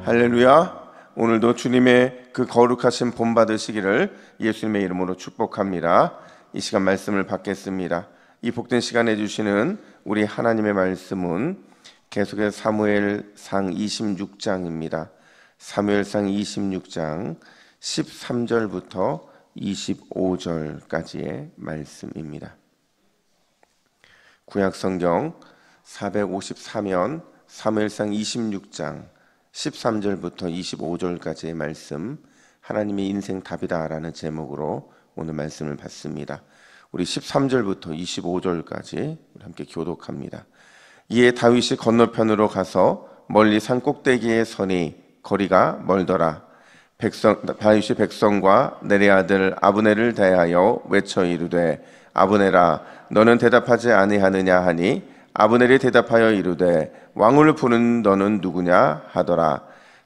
할렐루야. 오늘도 주님의 그 거룩하신 본 받으시기를 예수님의 이름으로 축복합니다. 이 시간 말씀을 받겠습니다. 이 복된 시간에 주시는 우리 하나님의 말씀은 계속해서 사무엘상 26장입니다. 사무엘상 26장 13절부터 25절까지의 말씀입니다. 구약성경 454면 사무엘상 26장 13절부터 25절까지의 말씀, 하나님의 인생 답이다라는 제목으로 오늘 말씀을 받습니다. 우리 13절부터 25절까지 우리 함께 교독합니다. 이에 다윗이 건너편으로 가서 멀리 산 꼭대기에 서니 거리가 멀더라. 다윗이 백성과 내레 아들 아브넬을 대하여 외쳐 이르되 아브넬아 너는 대답하지 아니하느냐 하니 아브넬이 대답하여 이르되 왕을 부르는 너는 누구냐 하더라.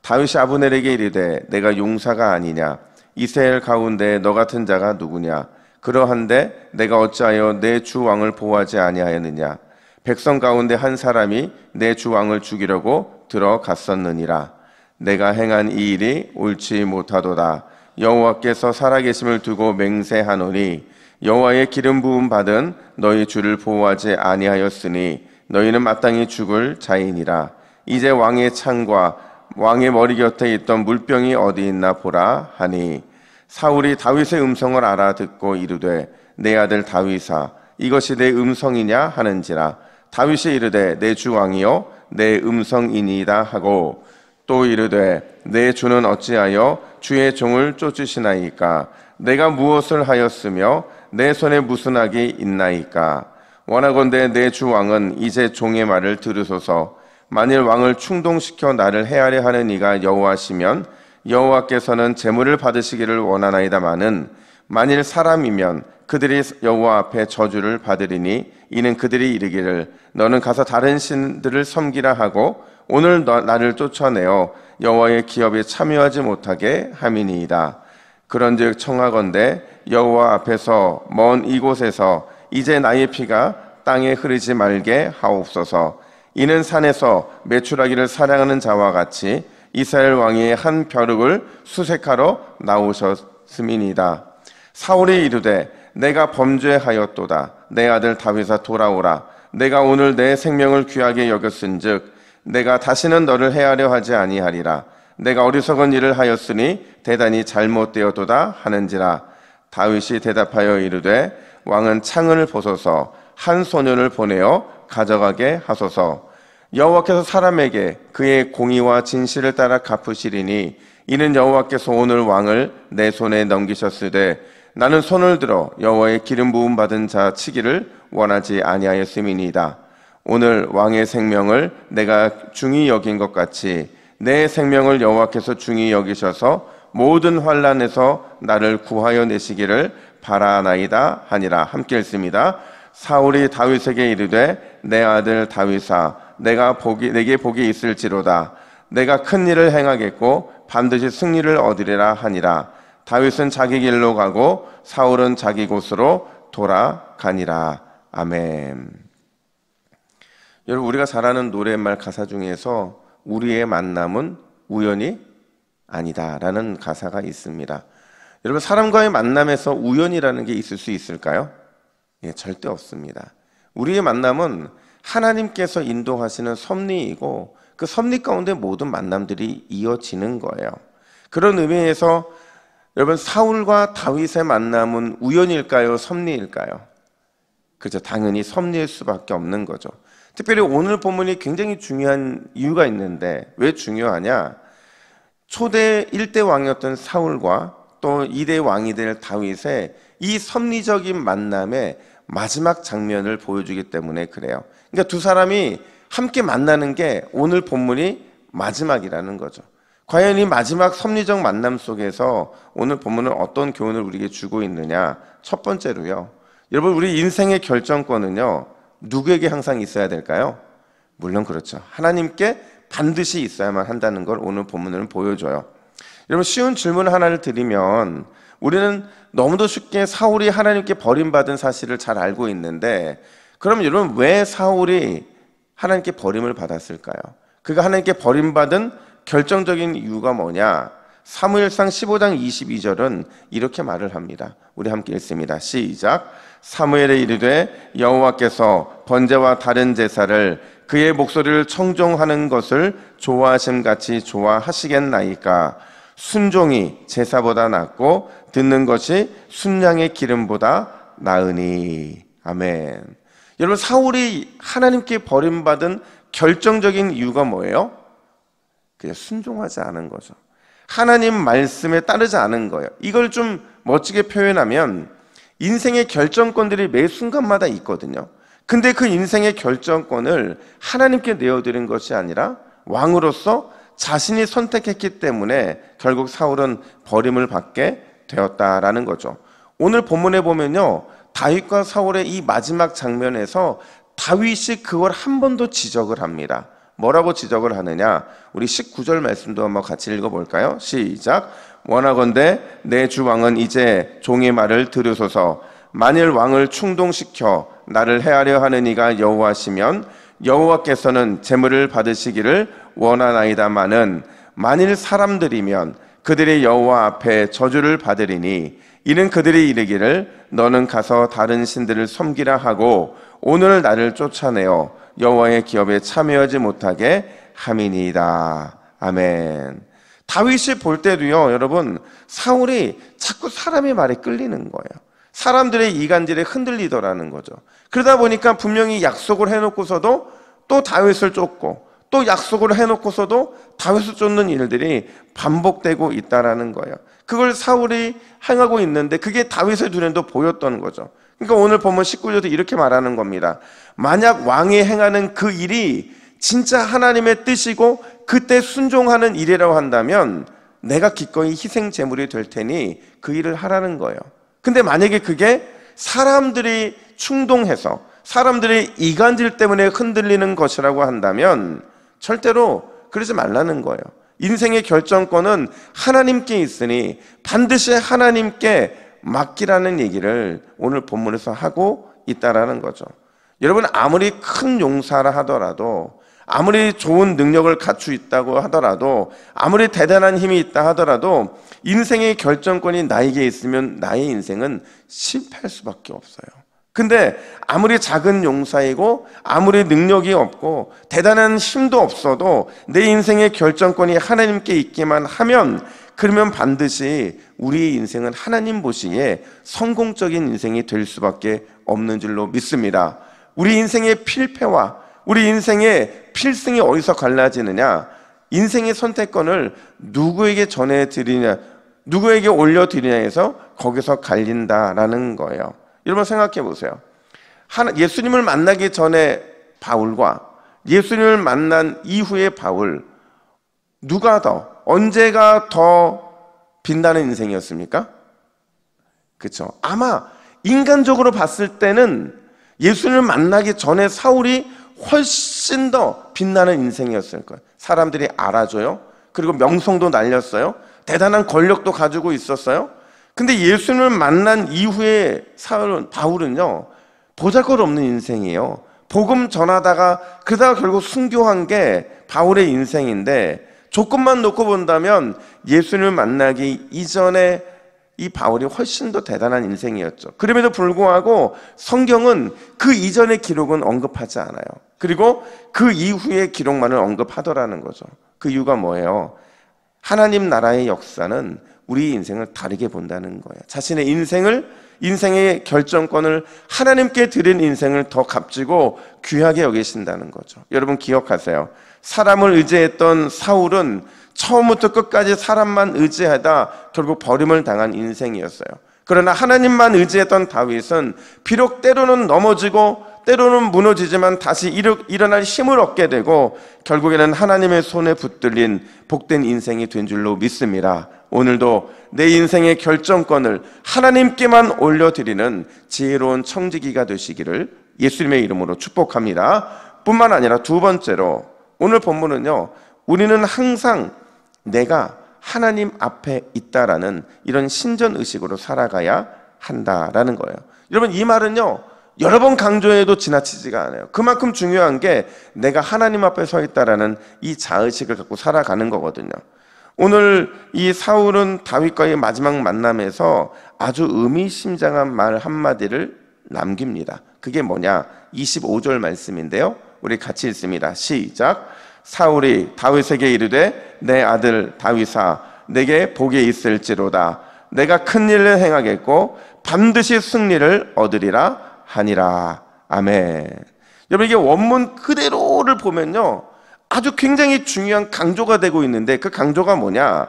다윗이 아브넬에게 이르되 내가 용사가 아니냐 이스라엘 가운데 너 같은 자가 누구냐 그러한데 내가 어찌하여 내 주 왕을 보호하지 아니하였느냐 백성 가운데 한 사람이 내 주 왕을 죽이려고 들어갔었느니라. 내가 행한 이 일이 옳지 못하도다. 여호와께서 살아계심을 두고 맹세하노니 여호와의 기름 부음 받은 너희 주를 보호하지 아니하였으니 너희는 마땅히 죽을 자이니라. 이제 왕의 창과 왕의 머리 곁에 있던 물병이 어디 있나 보라 하니 사울이 다윗의 음성을 알아듣고 이르되 내 아들 다윗아 이것이 내 음성이냐 하는지라. 다윗이 이르되 내 주 왕이요 내 음성이니이다 하고 또 이르되 내 주는 어찌하여 주의 종을 쫓으시나이까 내가 무엇을 하였으며 내 손에 무슨 악이 있나이까. 원하건대 내 주 왕은 이제 종의 말을 들으소서. 만일 왕을 충동시켜 나를 해하려 하는 이가 여호와시면 여호와께서는 제물을 받으시기를 원하나이다마는 만일 사람이면 그들이 여호와 앞에 저주를 받으리니 이는 그들이 이르기를 너는 가서 다른 신들을 섬기라 하고 오늘 나를 쫓아내어 여호와의 기업에 참여하지 못하게 함이니이다. 그런즉 청하건대 여호와 앞에서 먼 이곳에서 이제 나의 피가 땅에 흐르지 말게 하옵소서. 이는 산에서 메추라기를 사냥하는 자와 같이 이스라엘 왕이 한 벼룩을 수색하러 나오셨음이니이다. 사울이 이르되 내가 범죄하였도다. 내 아들 다윗아 돌아오라. 내가 오늘 내 생명을 귀하게 여겼은즉 내가 다시는 너를 해하려 하지 아니하리라. 내가 어리석은 일을 하였으니 대단히 잘못되었도다 하는지라. 다윗이 대답하여 이르되 왕은 창을 보소서. 한 소년을 보내어 가져가게 하소서. 여호와께서 사람에게 그의 공의와 진실을 따라 갚으시리니 이는 여호와께서 오늘 왕을 내 손에 넘기셨으되 나는 손을 들어 여호와의 기름 부음 받은 자 치기를 원하지 아니하였음이니이다. 오늘 왕의 생명을 내가 중히 여긴 것 같이 내 생명을 여호와께서 중히 여기셔서 모든 환난에서 나를 구하여 내시기를 바라나이다 하니라. 함께 읽습니다. 사울이 다윗에게 이르되 내 아들 다윗아 내게 복이 있을지로다. 내가 큰 일을 행하겠고 반드시 승리를 얻으리라 하니라. 다윗은 자기 길로 가고 사울은 자기 곳으로 돌아가니라. 아멘. 여러분, 우리가 잘 아는 노랫말 가사 중에서 우리의 만남은 우연이 아니다라는 가사가 있습니다. 여러분, 사람과의 만남에서 우연이라는 게 있을 수 있을까요? 예, 절대 없습니다. 우리의 만남은 하나님께서 인도하시는 섭리이고 그 섭리 가운데 모든 만남들이 이어지는 거예요. 그런 의미에서 여러분, 사울과 다윗의 만남은 우연일까요? 섭리일까요? 그죠, 당연히 섭리일 수밖에 없는 거죠. 특별히 오늘 본문이 굉장히 중요한 이유가 있는데 왜 중요하냐? 초대 1대 왕이었던 사울과 또 2대 왕이 될 다윗의 이 섭리적인 만남의 마지막 장면을 보여주기 때문에 그래요. 그러니까 두 사람이 함께 만나는 게 오늘 본문이 마지막이라는 거죠. 과연 이 마지막 섭리적 만남 속에서 오늘 본문은 어떤 교훈을 우리에게 주고 있느냐? 첫 번째로요, 여러분, 우리 인생의 결정권은요 누구에게 항상 있어야 될까요? 물론 그렇죠. 하나님께 반드시 있어야만 한다는 걸 오늘 본문은 보여줘요. 여러분, 쉬운 질문 하나를 드리면 우리는 너무도 쉽게 사울이 하나님께 버림받은 사실을 잘 알고 있는데, 그럼 여러분, 왜 사울이 하나님께 버림을 받았을까요? 그가 하나님께 버림받은 결정적인 이유가 뭐냐? 사무엘상 15장 22절은 이렇게 말을 합니다. 우리 함께 읽습니다. 시작. 사무엘에 이르되 여호와께서 번제와 다른 제사를 그의 목소리를 청종하는 것을 좋아하심 같이 좋아하시겠나이까? 순종이 제사보다 낫고 듣는 것이 순양의 기름보다 나으니. 아멘. 여러분, 사울이 하나님께 버림받은 결정적인 이유가 뭐예요? 그냥 순종하지 않은 거죠. 하나님 말씀에 따르지 않은 거예요. 이걸 좀 멋지게 표현하면 인생의 결정권들이 매 순간마다 있거든요. 근데 그 인생의 결정권을 하나님께 내어드린 것이 아니라 왕으로서 자신이 선택했기 때문에 결국 사울은 버림을 받게 되었다라는 거죠. 오늘 본문에 보면요, 다윗과 사울의 이 마지막 장면에서 다윗이 그걸 한 번 더 지적을 합니다. 뭐라고 지적을 하느냐? 우리 19절 말씀도 한번 같이 읽어볼까요? 시작. 원하건대 내 주 왕은 이제 종의 말을 들으소서. 만일 왕을 충동시켜 나를 해하려 하는 이가 여호와시면 여호와께서는 제물을 받으시기를 원하나이다마는 만일 사람들이면 그들이 여호와 앞에 저주를 받으리니 이는 그들이 이르기를 너는 가서 다른 신들을 섬기라 하고 오늘 나를 쫓아내어 여호와의 기업에 참여하지 못하게 함이니이다. 아멘. 다윗이 볼 때도요, 여러분, 사울이 자꾸 사람의 말에 끌리는 거예요. 사람들의 이간질에 흔들리더라는 거죠. 그러다 보니까 분명히 약속을 해놓고서도 또 다윗을 쫓고 또 약속을 해놓고서도 다윗을 쫓는 일들이 반복되고 있다라는 거예요. 그걸 사울이 행하고 있는데 그게 다윗의 눈에도 보였던 거죠. 그러니까 오늘 보면 19절도 이렇게 말하는 겁니다. 만약 왕이 행하는 그 일이 진짜 하나님의 뜻이고 그때 순종하는 일이라고 한다면 내가 기꺼이 희생 제물이 될 테니 그 일을 하라는 거예요. 근데 만약에 그게 사람들이 충동해서 사람들이 이간질 때문에 흔들리는 것이라고 한다면 절대로 그러지 말라는 거예요. 인생의 결정권은 하나님께 있으니 반드시 하나님께 맡기라는 얘기를 오늘 본문에서 하고 있다라는 거죠. 여러분, 아무리 큰 용사라 하더라도, 아무리 좋은 능력을 갖추고 있다고 하더라도, 아무리 대단한 힘이 있다 하더라도 인생의 결정권이 나에게 있으면 나의 인생은 실패할 수밖에 없어요. 근데 아무리 작은 용사이고 아무리 능력이 없고 대단한 힘도 없어도 내 인생의 결정권이 하나님께 있기만 하면 그러면 반드시 우리의 인생은 하나님 보시기에 성공적인 인생이 될 수밖에 없는 줄로 믿습니다. 우리 인생의 필패와 우리 인생의 필승이 어디서 갈라지느냐? 인생의 선택권을 누구에게 전해드리냐, 누구에게 올려드리냐에서 거기서 갈린다라는 거예요. 여러분 생각해 보세요. 예수님을 만나기 전에 바울과 예수님을 만난 이후의 바울, 누가 더, 언제가 더 빛나는 인생이었습니까? 그렇죠. 아마 인간적으로 봤을 때는 예수님을 만나기 전에 사울이 훨씬 더 빛나는 인생이었을 거예요. 사람들이 알아줘요. 그리고 명성도 날렸어요. 대단한 권력도 가지고 있었어요. 근데 예수님을 만난 이후에 바울은요, 보잘것없는 인생이에요. 복음 전하다가 그러다가 결국 순교한 게 바울의 인생인데, 조건만 놓고 본다면 예수님을 만나기 이전에 이 바울이 훨씬 더 대단한 인생이었죠. 그럼에도 불구하고 성경은 그 이전의 기록은 언급하지 않아요. 그리고 그 이후의 기록만을 언급하더라는 거죠. 그 이유가 뭐예요? 하나님 나라의 역사는 우리 인생을 다르게 본다는 거예요. 자신의 인생의 결정권을 하나님께 드린 인생을 더 값지고 귀하게 여기신다는 거죠. 여러분 기억하세요. 사람을 의지했던 사울은 처음부터 끝까지 사람만 의지하다 결국 버림을 당한 인생이었어요. 그러나 하나님만 의지했던 다윗은 비록 때로는 넘어지고 때로는 무너지지만 다시 일어날 힘을 얻게 되고 결국에는 하나님의 손에 붙들린 복된 인생이 된 줄로 믿습니다. 오늘도 내 인생의 결정권을 하나님께만 올려드리는 지혜로운 청지기가 되시기를 예수님의 이름으로 축복합니다. 뿐만 아니라 두 번째로 오늘 본문은요, 우리는 항상 내가 하나님 앞에 있다라는 이런 신전의식으로 살아가야 한다라는 거예요. 여러분 이 말은요, 여러 번 강조해도 지나치지가 않아요. 그만큼 중요한 게 내가 하나님 앞에 서 있다라는 이 자의식을 갖고 살아가는 거거든요. 오늘 이 사울은 다윗과의 마지막 만남에서 아주 의미심장한 말 한마디를 남깁니다. 그게 뭐냐? 25절 말씀인데요. 우리 같이 읽습니다. 시작. 사울이 다윗에게 이르되 내 아들 다윗아 내게 복이 있을지로다. 내가 큰 일을 행하겠고 반드시 승리를 얻으리라 하니라. 아멘. 여러분, 이게 원문 그대로를 보면요, 아주 굉장히 중요한 강조가 되고 있는데, 그 강조가 뭐냐?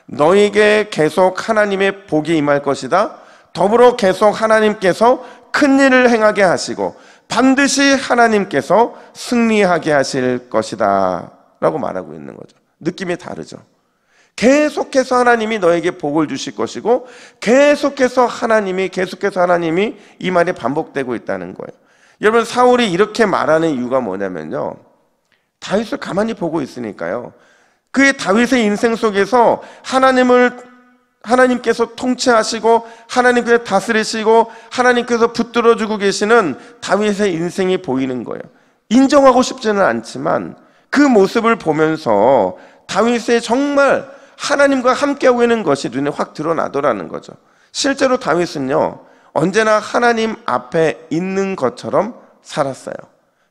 너에게 계속 하나님의 복이 임할 것이다. 더불어 계속 하나님께서 큰 일을 행하게 하시고 반드시 하나님께서 승리하게 하실 것이다 라고 말하고 있는 거죠. 느낌이 다르죠. 계속해서 하나님이 너에게 복을 주실 것이고 계속해서 하나님이 이 말이 반복되고 있다는 거예요. 여러분, 사울이 이렇게 말하는 이유가 뭐냐면요, 다윗을 가만히 보고 있으니까요. 그의 다윗의 인생 속에서 하나님께서 통치하시고 하나님께서 다스리시고 하나님께서 붙들어주고 계시는 다윗의 인생이 보이는 거예요. 인정하고 싶지는 않지만 그 모습을 보면서 다윗의 정말 하나님과 함께하고 있는 것이 눈에 확 드러나더라는 거죠. 실제로 다윗은요, 언제나 하나님 앞에 있는 것처럼 살았어요.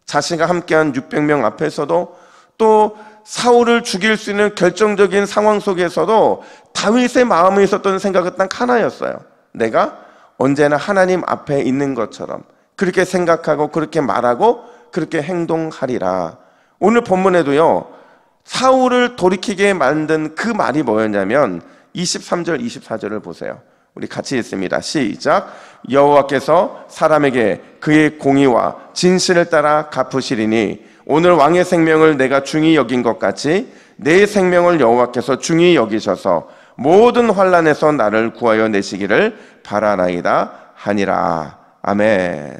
자신과 함께한 600명 앞에서도, 또 사울을 죽일 수 있는 결정적인 상황 속에서도 다윗의 마음에 있었던 생각은 딱 하나였어요. 내가 언제나 하나님 앞에 있는 것처럼 그렇게 생각하고 그렇게 말하고 그렇게 행동하리라. 오늘 본문에도요, 사울을 돌이키게 만든 그 말이 뭐였냐면 23절 24절을 보세요. 우리 같이 읽습니다. 시작. 여호와께서 사람에게 그의 공의와 진실을 따라 갚으시리니 오늘 왕의 생명을 내가 중히 여긴 것 같이 내 생명을 여호와께서 중히 여기셔서 모든 환난에서 나를 구하여 내시기를 바라나이다 하니라. 아멘.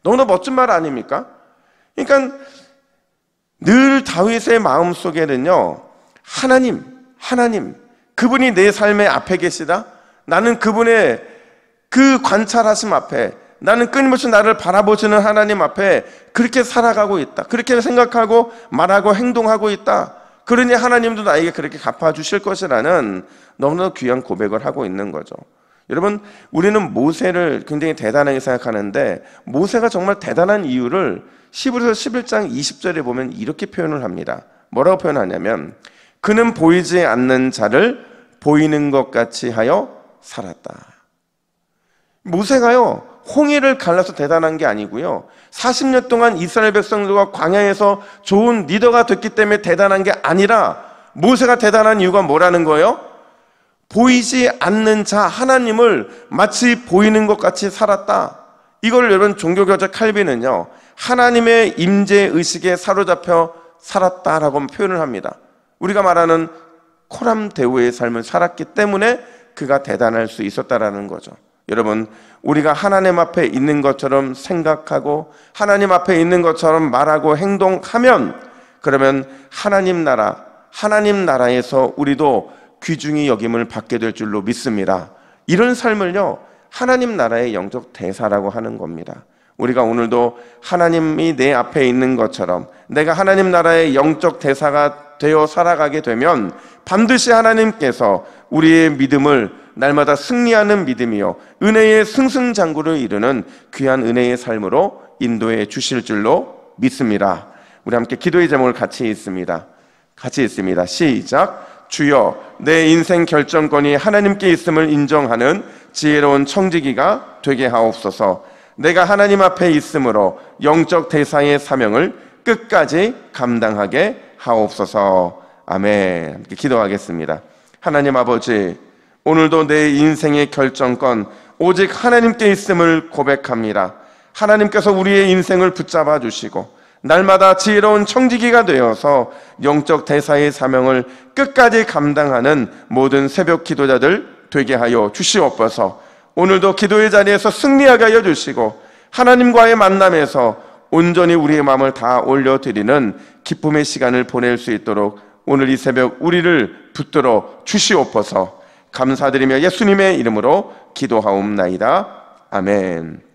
너무나 멋진 말 아닙니까? 그러니까 늘 다윗의 마음속에는요, 하나님, 그분이 내 삶의 앞에 계시다. 나는 그분의 그 관찰하심 앞에, 나는 끊임없이 나를 바라보시는 하나님 앞에 그렇게 살아가고 있다. 그렇게 생각하고 말하고 행동하고 있다. 그러니 하나님도 나에게 그렇게 갚아주실 것이라는 너무나 귀한 고백을 하고 있는 거죠. 여러분, 우리는 모세를 굉장히 대단하게 생각하는데 모세가 정말 대단한 이유를 히브리서 11장 20절에 보면 이렇게 표현을 합니다. 뭐라고 표현하냐면 그는 보이지 않는 자를 보이는 것 같이 하여 살았다. 모세가요, 홍해를 갈라서 대단한 게 아니고요, 40년 동안 이스라엘 백성들과 광야에서 좋은 리더가 됐기 때문에 대단한 게 아니라 모세가 대단한 이유가 뭐라는 거예요? 보이지 않는 자 하나님을 마치 보이는 것 같이 살았다. 이걸 여러분 종교교자 칼빈은요, 하나님의 임재의식에 사로잡혀 살았다라고 표현을 합니다. 우리가 말하는 코람데오의 삶을 살았기 때문에 그가 대단할 수 있었다라는 거죠. 여러분, 우리가 하나님 앞에 있는 것처럼 생각하고 하나님 앞에 있는 것처럼 말하고 행동하면, 그러면 하나님 나라에서 우리도 귀중히 여김을 받게 될 줄로 믿습니다. 이런 삶을요, 하나님 나라의 영적 대사라고 하는 겁니다. 우리가 오늘도 하나님이 내 앞에 있는 것처럼 내가 하나님 나라의 영적 대사가 되어 살아가게 되면 반드시 하나님께서 우리의 믿음을 날마다 승리하는 믿음이요, 은혜의 승승장구를 이루는 귀한 은혜의 삶으로 인도해 주실 줄로 믿습니다. 우리 함께 기도의 제목을 같이 읽습니다. 시작. 주여, 내 인생 결정권이 하나님께 있음을 인정하는 지혜로운 청지기가 되게 하옵소서. 내가 하나님 앞에 있으므로 영적 대사의 사명을 끝까지 감당하게 하옵소서. 아멘. 함께 기도하겠습니다. 하나님 아버지, 오늘도 내 인생의 결정권 오직 하나님께 있음을 고백합니다. 하나님께서 우리의 인생을 붙잡아 주시고 날마다 지혜로운 청지기가 되어서 영적 대사의 사명을 끝까지 감당하는 모든 새벽 기도자들 되게 하여 주시옵소서. 오늘도 기도의 자리에서 승리하게 하여 주시고 하나님과의 만남에서 온전히 우리의 마음을 다 올려드리는 기쁨의 시간을 보낼 수 있도록 오늘 이 새벽 우리를 붙들어 주시옵소서. 감사드리며 예수님의 이름으로 기도하옵나이다. 아멘.